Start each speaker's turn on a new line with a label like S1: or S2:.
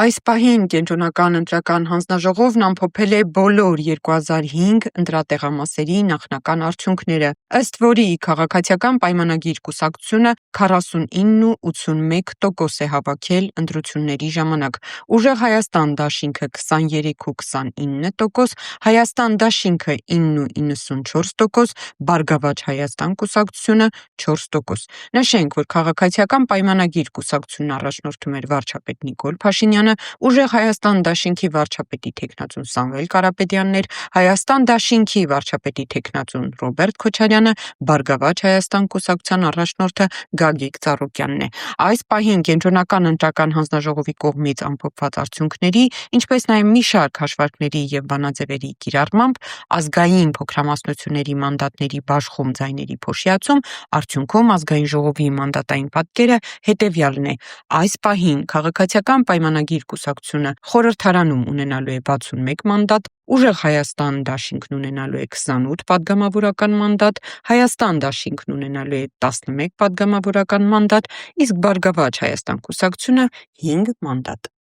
S1: Այս պահին Կենտրոնական ընտրական հանձնաժողովն ամփոփել է բոլոր 2005 ընտրատեղամասերի նախնական արդյունքները, ըստ որի քաղաքացիական պայմանագիր կուսակցությունը 49,81% է հավաքել ընտրությունների ժամանակ, Ուժեղ Հայաստան դաշինքը 23,29%, Հայաստան դաշինքը 9,94%, Բարգավաճ Հայաստան կուսակցությունը 4%։ Նշենք, որ քաղաքացիական պայմանագիր կուսակցությունն առաջնորդում էր վարչապետ Նիկոլ Փաշինյանը, Ուժեղ Հայաստան դաշինքի վարչապետի թեկնածուն Սամվել Կարապետյանն էր, Հայաստան դաշինքի վարչապետի թեկնածուն Ռոբերտ Քոչարյանը, Բարգավաճ Հայաստան կուսակցության առաջնորդը Գագիկ Ծառուկյանն է։ Այս պահին Կենտրոնական ընտրական հանձնաժողովի կողմից ամփոփված արդյունքների, ինչպես նաև մի շարք հաշվարկների և բանաձևերի կիրառմամբ ազգային փոքրամասնությունների մանդատների բաշխում ձայների փոշիացում արդյունքում Ազգային ժողովի մանդատային պատկերը հետևյալն է. այս պահին քաղաքացիական պայմանագիր կուսակցությունը խորհրդարանում ունենալու է 61 մանդատ, Ուժեղ Հայաստան դաշինքն ունենալու է 28 պատգամավորական մանդատ, Հայաստան դաշինքն ունենալու է 11 պատգամավորական մանդատ, իսկ Բարգավաճ Հայաստան կուսակցությունը 5 մանդատ։